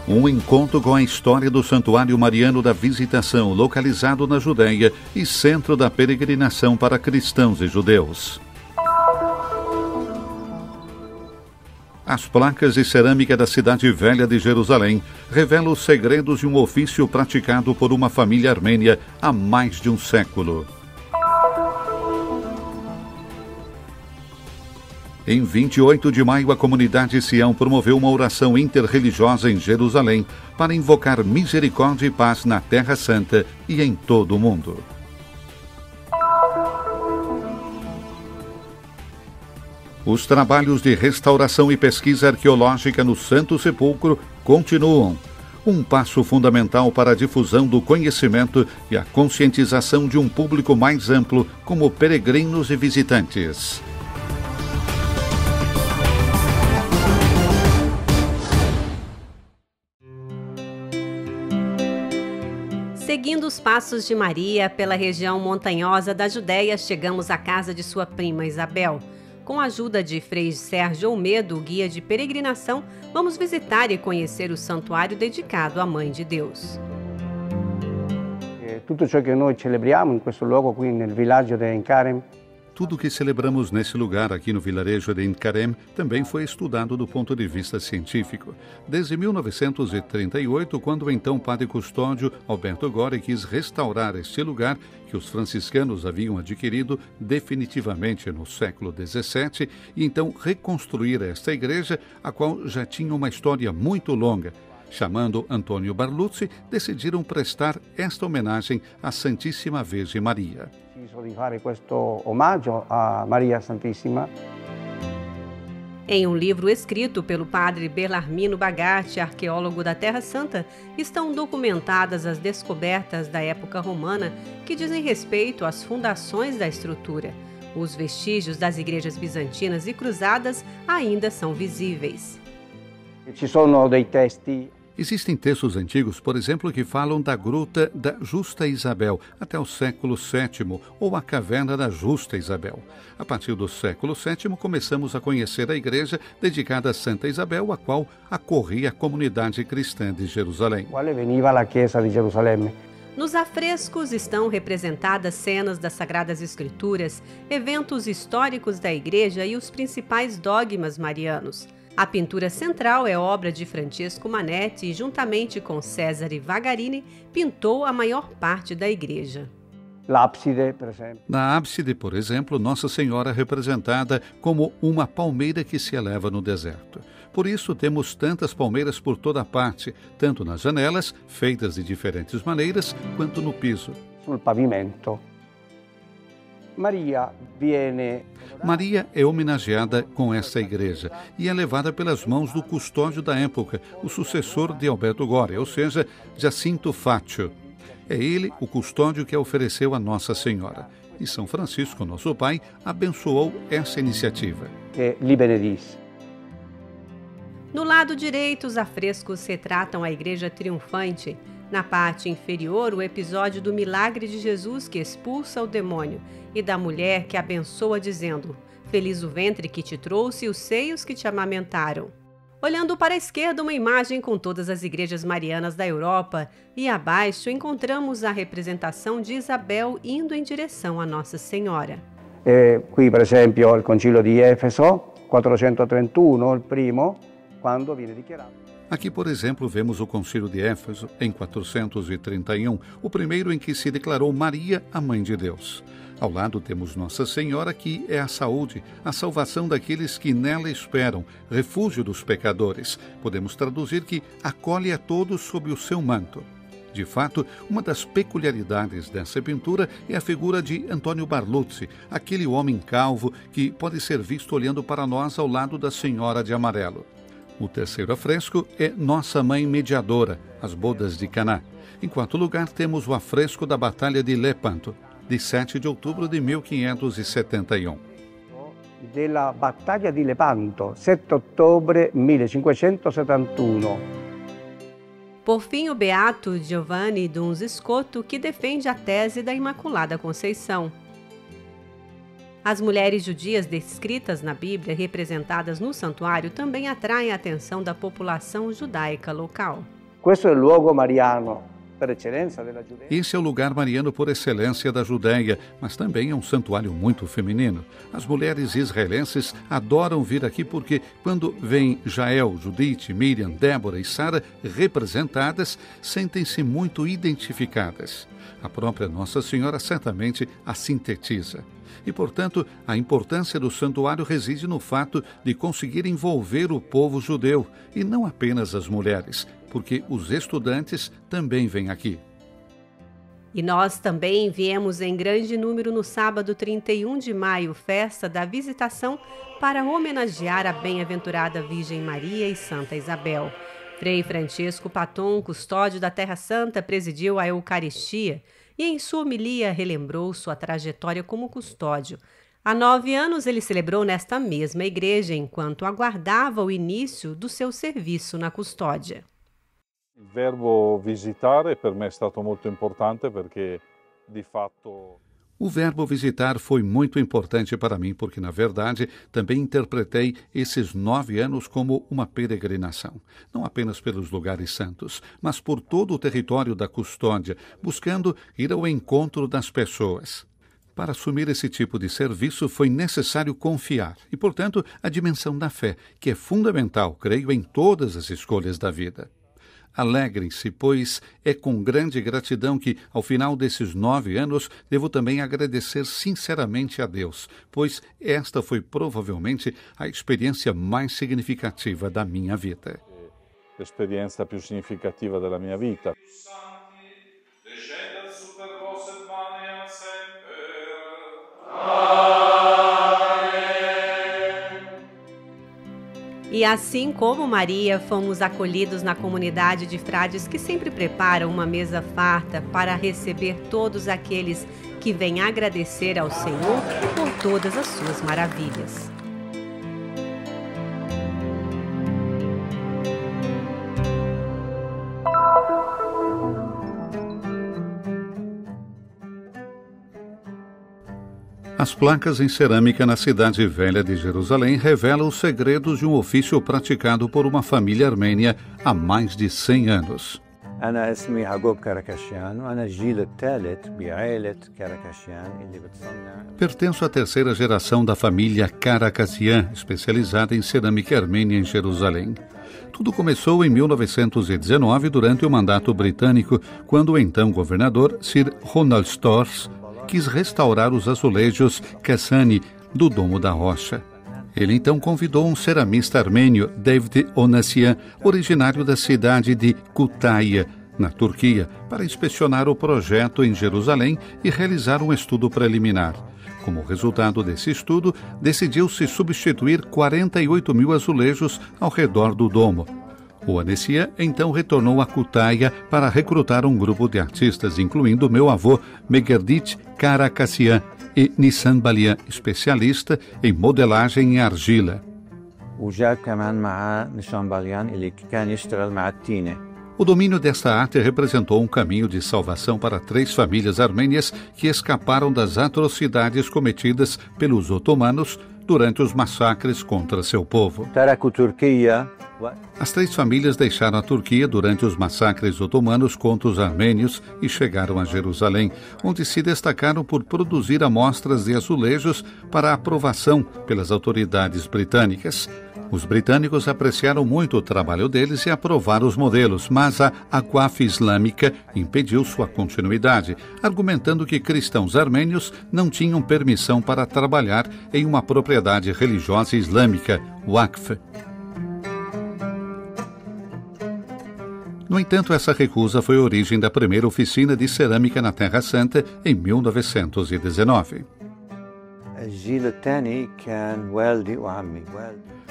Um encontro com a história do Santuário Mariano da Visitação, localizado na Judéia e centro da peregrinação para cristãos e judeus. As placas de cerâmica da Cidade Velha de Jerusalém revelam os segredos de um ofício praticado por uma família armênia há mais de um século. Em 28 de maio, a comunidade Sião promoveu uma oração interreligiosa em Jerusalém para invocar misericórdia e paz na Terra Santa e em todo o mundo. Os trabalhos de restauração e pesquisa arqueológica no Santo Sepulcro continuam. Um passo fundamental para a difusão do conhecimento e a conscientização de um público mais amplo, como peregrinos e visitantes. Seguindo os passos de Maria pela região montanhosa da Judéia, chegamos à casa de sua prima Isabel. Com a ajuda de Frei Sérgio Olmedo, o guia de peregrinação, vamos visitar e conhecer o santuário dedicado à Mãe de Deus. Tutto ciò che noi celebriamo in questo luogo qui nel villaggio di Ein Karem. Tudo o que celebramos nesse lugar aqui no vilarejo de Ein Karem também foi estudado do ponto de vista científico. Desde 1938, quando o então padre custódio Alberto Gori quis restaurar este lugar que os franciscanos haviam adquirido definitivamente no século XVII e então reconstruir esta igreja, a qual já tinha uma história muito longa. Chamando Antônio Barluzzi, decidiram prestar esta homenagem à Santíssima Virgem Maria. Di fare questo omaggio a Maria Santissima. Em um livro escrito pelo padre Bellarmino Bagatti, arqueólogo da Terra Santa, estão documentadas as descobertas da época romana que dizem respeito às fundações da estrutura. Os vestígios das igrejas bizantinas e cruzadas ainda são visíveis. Ci sono dei testi. Existem textos antigos, por exemplo, que falam da Gruta da Justa Isabel, até o século VII, ou a Caverna da Justa Isabel. A partir do século VII, começamos a conhecer a igreja dedicada a Santa Isabel, a qual acorria a comunidade cristã de Jerusalém. Quale veniva la Chiesa di Gerusalemme. Nos afrescos estão representadas cenas das Sagradas Escrituras, eventos históricos da igreja e os principais dogmas marianos. A pintura central é obra de Francesco Manetti e, juntamente com Cesare Vagarini, pintou a maior parte da igreja. Na ábside, por exemplo, Nossa Senhora é representada como uma palmeira que se eleva no deserto. Por isso, temos tantas palmeiras por toda parte, tanto nas janelas, feitas de diferentes maneiras, quanto no piso. Sul pavimento. Maria é homenageada com esta igreja e é levada pelas mãos do custódio da época, o sucessor de Alberto Gori, ou seja, Jacinto Faccio. É ele o custódio que a ofereceu a Nossa Senhora. E São Francisco, nosso pai, abençoou essa iniciativa. Que lhe benedisse. No lado direito, os afrescos retratam a igreja triunfante. Na parte inferior, o episódio do milagre de Jesus que expulsa o demônio e da mulher que abençoa dizendo: "Feliz o ventre que te trouxe e os seios que te amamentaram." Olhando para a esquerda, uma imagem com todas as igrejas marianas da Europa e abaixo encontramos a representação de Isabel indo em direção a Nossa Senhora. Qui, per esempio, il Concilio di Efeso, 431, il primo, quando viene dichiarato. Aqui, por exemplo, vemos o Concílio de Éfeso, em 431, o primeiro em que se declarou Maria a Mãe de Deus. Ao lado temos Nossa Senhora, que é a saúde, a salvação daqueles que nela esperam, refúgio dos pecadores. Podemos traduzir que acolhe a todos sob o seu manto. De fato, uma das peculiaridades dessa pintura é a figura de Antônio Barluzzi, aquele homem calvo que pode ser visto olhando para nós ao lado da Senhora de Amarelo. O terceiro afresco é Nossa Mãe Mediadora, as bodas de Caná. Em quarto lugar, temos o afresco da Batalha de Lepanto, de 7 de outubro de 1571. Della Battaglia di Lepanto, 7 ottobre 1571. Por fim, o beato Giovanni Duns Scoto, que defende a tese da Imaculada Conceição. As mulheres judias descritas na Bíblia, representadas no santuário, também atraem a atenção da população judaica local. Questo è il luogo mariano per eccellenza della Giudea. Esse é o lugar mariano por excelência da Judéia, mas também é um santuário muito feminino. As mulheres israelenses adoram vir aqui porque, quando veem Jael, Judite, Miriam, Débora e Sara representadas, sentem-se muito identificadas. A própria Nossa Senhora certamente a sintetiza. E, portanto, a importância do santuário reside no fato de conseguir envolver o povo judeu, e não apenas as mulheres, porque os estudantes também vêm aqui. E nós também viemos em grande número no sábado 31 de maio, festa da Visitação, para homenagear a bem-aventurada Virgem Maria e Santa Isabel. Frei Francisco Paton, custódio da Terra Santa, presidiu a Eucaristia e em sua homilia relembrou sua trajetória como custódio. Há 9 anos ele celebrou nesta mesma igreja enquanto aguardava o início do seu serviço na custódia. Il verbo visitare per me è stato molto importante perché di fatto O verbo visitar foi muito importante para mim porque, na verdade, também interpretei esses 9 anos como uma peregrinação, não apenas pelos lugares santos, mas por todo o território da custódia, buscando ir ao encontro das pessoas. Para assumir esse tipo de serviço foi necessário confiar e, portanto, a dimensão da fé, que é fundamental, creio, em todas as escolhas da vida. Alegrem-se, pois é com grande gratidão que, ao final desses 9 anos, devo também agradecer sinceramente a Deus, pois esta foi provavelmente a experiência mais significativa da minha vida. L'esperienza più significativa della mia vita. E assim como Maria, fomos acolhidos na comunidade de frades que sempre preparam uma mesa farta para receber todos aqueles que vêm agradecer ao Senhor por todas as suas maravilhas. As placas em cerâmica na cidade velha de Jerusalém revelam os segredos de um ofício praticado por uma família armênia há mais de 100 anos. أنا اسمي يعقوب كركشيان وأنا الجيل الثالث بعائلة كركشيان اللي بتصنع. Pertenço à terceira geração da família Karakazian, especializada em cerâmica armênia em Jerusalém. Tudo começou em 1919 durante o mandato britânico, quando o então governador Sir Ronald Storrs quis restaurar os azulejos Kassani do Domo da Rocha. Ele então convidou um ceramista armênio, David Onassian, originário da cidade de Kütahya, na Turquia, para inspecionar o projeto em Jerusalém e realizar um estudo preliminar. Como resultado desse estudo, decidiu-se substituir 48 mil azulejos ao redor do domo. O Onassian então retornou a Kütahya para recrutar um grupo de artistas, incluindo meu avô Megerdit Karakazian e Nissan Balian, especialista em modelagem em argila. O domínio desta arte representou um caminho de salvação para 3 famílias armênias que escaparam das atrocidades cometidas pelos otomanos durante os massacres contra seu povo. As 3 famílias deixaram a Turquia durante os massacres otomanos contra os armênios e chegaram a Jerusalém, onde se destacaram por produzir amostras de azulejos para aprovação pelas autoridades britânicas. Os britânicos apreciaram muito o trabalho deles e aprovaram os modelos, mas a Awqaf Islâmica impediu sua continuidade, argumentando que cristãos armênios não tinham permissão para trabalhar em uma propriedade religiosa islâmica, Waqf. No entanto, essa recusa foi a origem da primeira oficina de cerâmica na Terra Santa em 1919.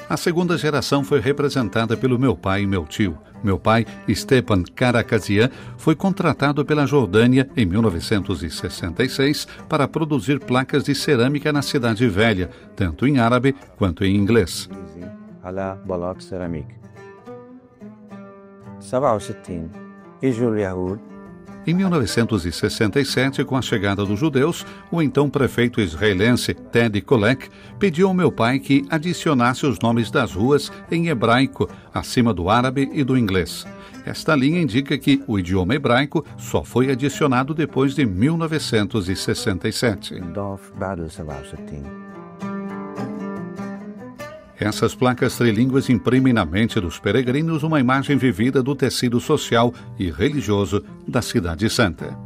A segunda geração foi representada pelo meu pai e meu tio. Meu pai, Stepan Karakazian, foi contratado pela Jordânia em 1966 para produzir placas de cerâmica na Cidade Velha, tanto em árabe quanto em inglês. Em 1967, com a chegada dos judeus, o então prefeito israelense Ted Kolek pediu ao meu pai que adicionasse os nomes das ruas em hebraico, acima do árabe e do inglês. Esta linha indica que o idioma hebraico só foi adicionado depois de 1967. انضاف بعد 67. Essas placas trilíngues imprimem na mente dos peregrinos uma imagem vivida do tecido social e religioso da Cidade Santa.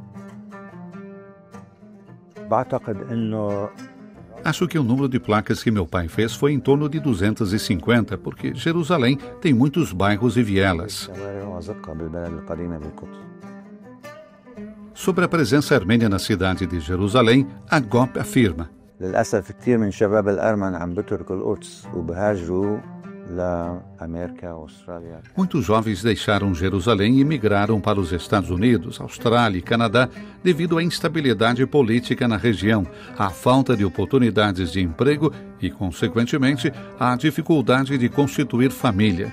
بعتقد انه Acho que o número de placas que meu pai fez foi em torno de 250, porque Jerusalém tem muitos bairros e vielas. شوارع وأزقة بالبلد القديمة بالقدس. Sobre a presença armênia na cidade de Jerusalém, a GOP afirma: للأسف كثير من شباب الأرمن عم بتركوا القدس وبهاجروا لأمريكا وأستراليا. muitos jovens deixaram Jerusalém e migraram para os Estados Unidos, Austrália e Canadá devido à instabilidade política na região, à falta de oportunidades de emprego e, consequentemente, à dificuldade de constituir família.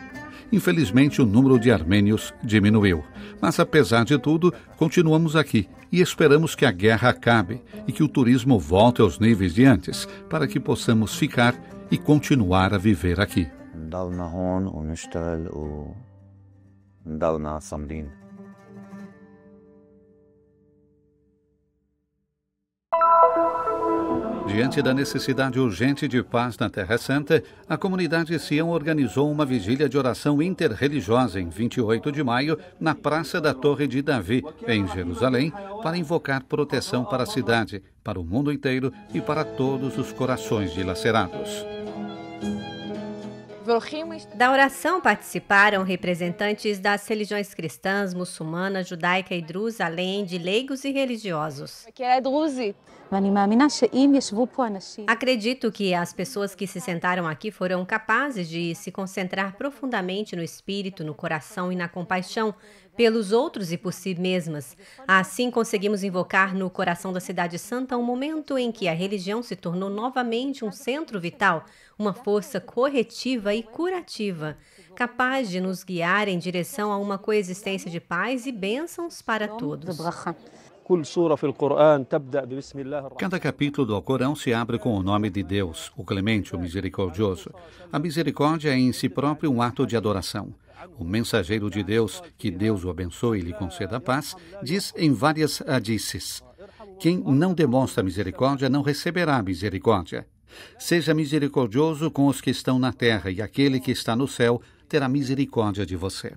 Infelizmente, o número de armênios diminuiu. Mas, apesar de tudo, continuamos aqui e esperamos que a guerra acabe e que o turismo volte aos níveis de antes, para que possamos ficar e continuar a viver aqui. نضلنا هون ونشتغل ونضلنا صامدين. Diante da necessidade urgente de paz na Terra Santa, a comunidade Sião organizou uma vigília de oração interreligiosa em 28 de maio na Praça da Torre de Davi, em Jerusalém, para invocar proteção para a cidade, para o mundo inteiro e para todos os corações dilacerados. Da oração participaram representantes das religiões cristãs, muçulmana, judaica e drusa, além de leigos e religiosos. Acredito que as pessoas que se sentaram aqui foram capazes de se concentrar profundamente no espírito, no coração e na compaixão pelos outros e por si mesmas. Assim conseguimos invocar no coração da Cidade Santa um momento em que a religião se tornou novamente um centro vital, uma força corretiva e curativa, capaz de nos guiar em direção a uma coexistência de paz e bênçãos para todos. Cada capítulo do Alcorão se abre com o nome de Deus, o Clemente, o Misericordioso. A misericórdia é em si próprio um ato de adoração. O mensageiro de Deus, que Deus o abençoe e lhe conceda a paz, diz em várias hadices: quem não demonstra misericórdia não receberá misericórdia. Seja misericordioso com os que estão na terra, e aquele que está no céu terá misericórdia de você.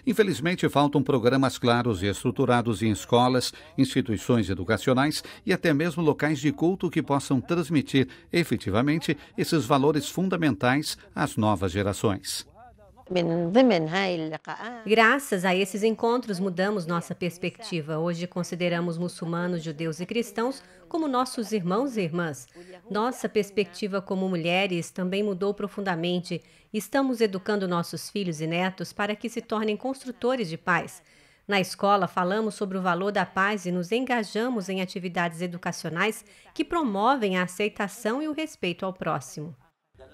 Infelizmente, faltam programas claros e estruturados em escolas, instituições educacionais e até mesmo locais de culto que possam transmitir efetivamente esses valores fundamentais às novas gerações. Graças a esses encontros, mudamos nossa perspectiva. Hoje consideramos muçulmanos, judeus e cristãos como nossos irmãos e irmãs. Nossa perspectiva como mulheres também mudou profundamente. Estamos educando nossos filhos e netos para que se tornem construtores de paz. Na escola, falamos sobre o valor da paz e nos engajamos em atividades educacionais que promovem a aceitação e o respeito ao próximo.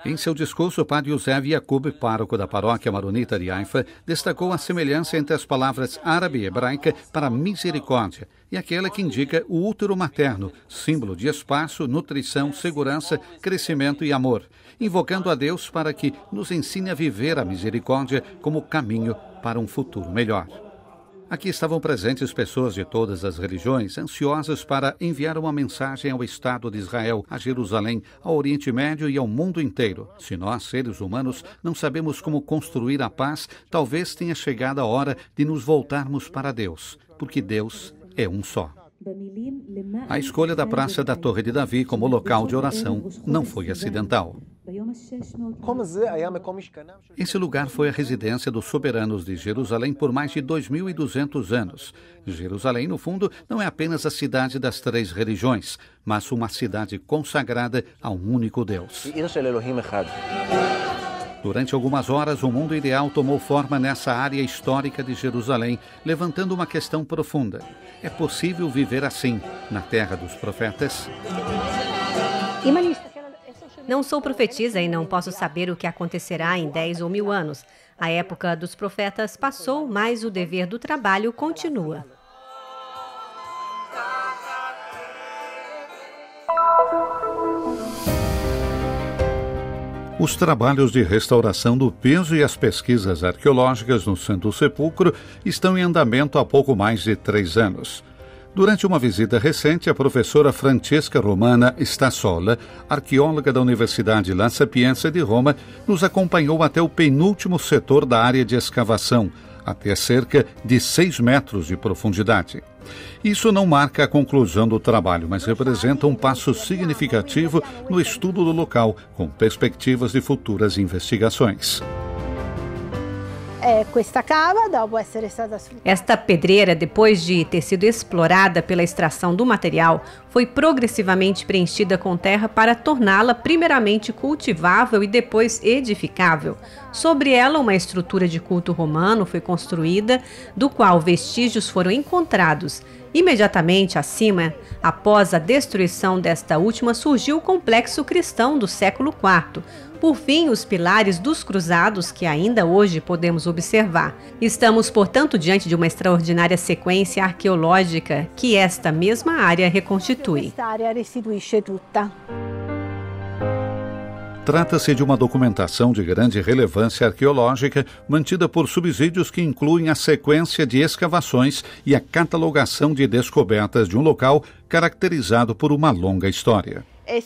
Em seu discurso, o padre Youssef Yacoub, pároco da paróquia maronita de Haifa, destacou a semelhança entre as palavras árabe e hebraica para misericórdia e aquela que indica o útero materno, símbolo de espaço, nutrição, segurança, crescimento e amor, invocando a Deus para que nos ensine a viver a misericórdia como caminho para um futuro melhor. Aqui estavam presentes pessoas de todas as religiões, ansiosas para enviar uma mensagem ao Estado de Israel, a Jerusalém, ao Oriente Médio e ao mundo inteiro. Se nós, seres humanos, não sabemos como construir a paz, talvez tenha chegado a hora de nos voltarmos para Deus, porque Deus é um só. A escolha da Praça da Torre de Davi como local de oração não foi acidental. Esse lugar foi a residência dos soberanos de Jerusalém por mais de 2.200 anos. Jerusalém, no fundo, não é apenas a cidade das três religiões, mas uma cidade consagrada a um único Deus. Durante algumas horas, o mundo ideal tomou forma nessa área histórica de Jerusalém, levantando uma questão profunda. É possível viver assim, na terra dos profetas? Não sou profetisa e não posso saber o que acontecerá em 10 ou 1000 anos. A época dos profetas passou, mas o dever do trabalho continua. Os trabalhos de restauração do piso e as pesquisas arqueológicas no Santo Sepulcro estão em andamento há pouco mais de 3 anos. Durante uma visita recente, a professora Francesca Romana Stassola, arqueóloga da Universidade La Sapienza de Roma, nos acompanhou até o penúltimo setor da área de escavação, até cerca de 6 metros de profundidade. Isso não marca a conclusão do trabalho, mas representa um passo significativo no estudo do local, com perspectivas de futuras investigações. Esta pedreira, depois de ter sido explorada pela extração do material, foi progressivamente preenchida com terra para torná-la primeiramente cultivável e depois edificável. Sobre ela, uma estrutura de culto romano foi construída, do qual vestígios foram encontrados. Imediatamente acima, após a destruição desta última, surgiu o complexo cristão do século IV. Por fim, os pilares dos cruzados, que ainda hoje podemos observar. Estamos, portanto, diante de uma extraordinária sequência arqueológica que esta mesma área reconstitui. Trata-se de uma documentação de grande relevância arqueológica, mantida por subsídios que incluem a sequência de escavações e a catalogação de descobertas de um local caracterizado por uma longa história. É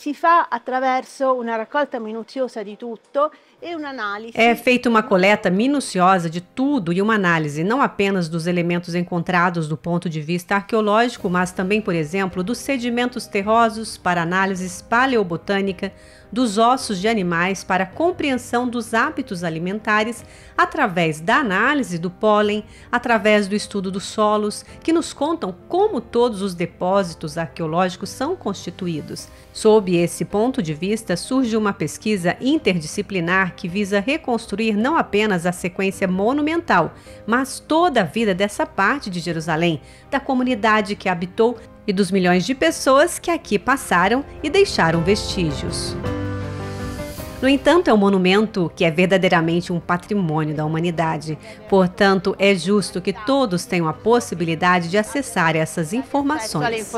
feita uma coleta minuciosa de tudo e uma análise, não apenas dos elementos encontrados do ponto de vista arqueológico, mas também, por exemplo, dos sedimentos terrosos para análises paleobotânica, dos ossos de animais para a compreensão dos hábitos alimentares, através da análise do pólen, através do estudo dos solos, que nos contam como todos os depósitos arqueológicos são constituídos. Sob esse ponto de vista, surge uma pesquisa interdisciplinar que visa reconstruir não apenas a sequência monumental, mas toda a vida dessa parte de Jerusalém, da comunidade que habitou e dos milhões de pessoas que aqui passaram e deixaram vestígios. No entanto, é um monumento que é verdadeiramente um patrimônio da humanidade. Portanto, é justo que todos tenham a possibilidade de acessar essas informações.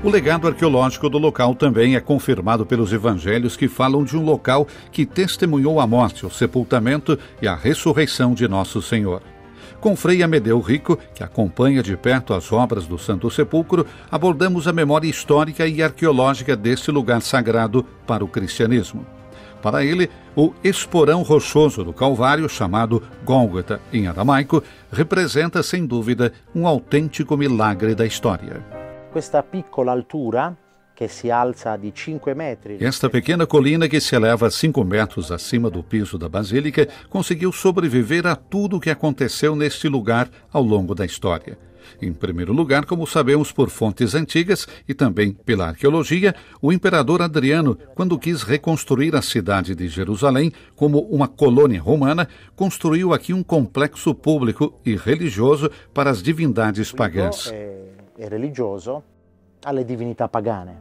O legado arqueológico do local também é confirmado pelos evangelhos, que falam de um local que testemunhou a morte, o sepultamento e a ressurreição de Nosso Senhor. Com Frei Amedeo Rico, que acompanha de perto as obras do Santo Sepulcro, abordamos a memória histórica e arqueológica deste lugar sagrado para o cristianismo. Para ele, o esporão rochoso do Calvário, chamado Gólgota em aramaico, representa, sem dúvida, um autêntico milagre da história. Esta piccola altura, que se alça de 5 metros. Esta pequena colina, que se eleva 5 metros acima do piso da Basílica, conseguiu sobreviver a tudo o que aconteceu neste lugar ao longo da história. Em primeiro lugar, como sabemos por fontes antigas e também pela arqueologia, o imperador Adriano, quando quis reconstruir a cidade de Jerusalém como uma colônia romana, construiu aqui um complexo público e religioso para as divindades pagãs. E religioso alle divinità pagane.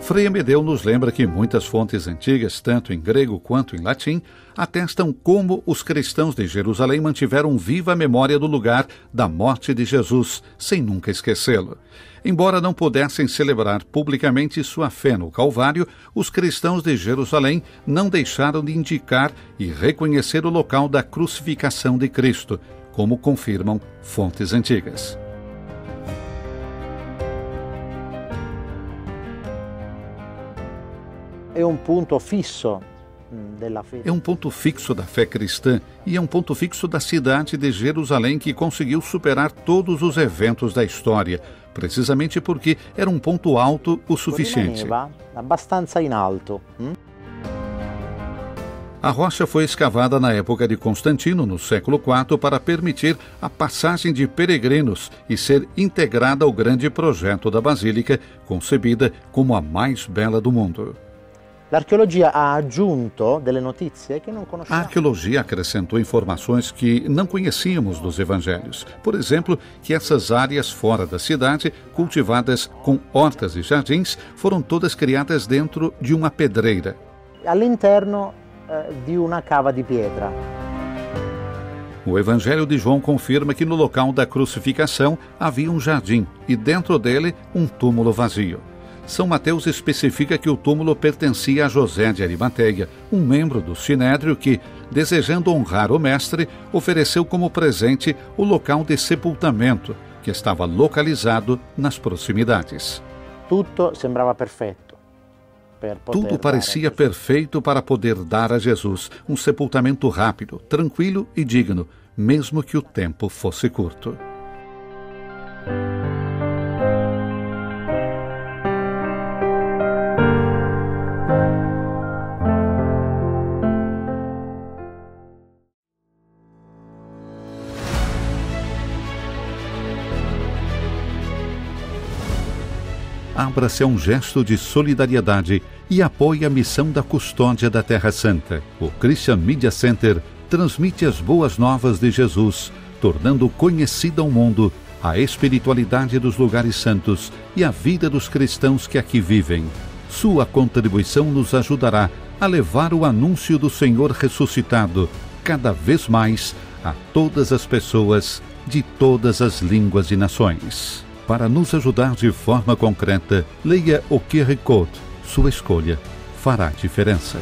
Frei Amedeo nos lembra que muitas fontes antigas, tanto em grego quanto em latim, atestam como os cristãos de Jerusalém mantiveram viva a memória do lugar da morte de Jesus, sem nunca esquecê-lo. Embora não pudessem celebrar publicamente sua fé no Calvário, os cristãos de Jerusalém não deixaram de indicar e reconhecer o local da crucificação de Cristo, como confirmam fontes antigas. É um ponto fixo della fede. É um ponto fixo da fé cristã e é um ponto fixo da cidade de Jerusalém, que conseguiu superar todos os eventos da história, precisamente porque era um ponto alto o suficiente. Abbastanza in alto. A rocha foi escavada na época de Constantino, no século IV, para permitir a passagem de peregrinos e ser integrada ao grande projeto da Basílica, concebida como a mais bela do mundo. A arqueologia ha aggiunto delle notizie que não conhecíamos. A arqueologia acrescentou informações que não conhecíamos dos evangelhos. Por exemplo, que essas áreas fora da cidade, cultivadas com hortas e jardins, foram todas criadas dentro de uma pedreira. All'interno de uma cava de pedra. O Evangelho de João confirma que no local da crucificação havia um jardim e dentro dele um túmulo vazio. São Mateus especifica que o túmulo pertencia a José de Arimateia, um membro do Sinédrio que, desejando honrar o mestre, ofereceu como presente o local de sepultamento, que estava localizado nas proximidades. Tudo sembrava perfeito. Tudo parecia perfeito para poder dar a Jesus um sepultamento rápido, tranquilo e digno, mesmo que o tempo fosse curto. Abra-se a um gesto de solidariedade e apoie a missão da custódia da Terra Santa. O Christian Media Center transmite as boas novas de Jesus, tornando conhecida ao mundo a espiritualidade dos lugares santos e a vida dos cristãos que aqui vivem. Sua contribuição nos ajudará a levar o anúncio do Senhor ressuscitado cada vez mais a todas as pessoas de todas as línguas e nações. Para nos ajudar de forma concreta, leia o QR Code. Sua escolha fará diferença.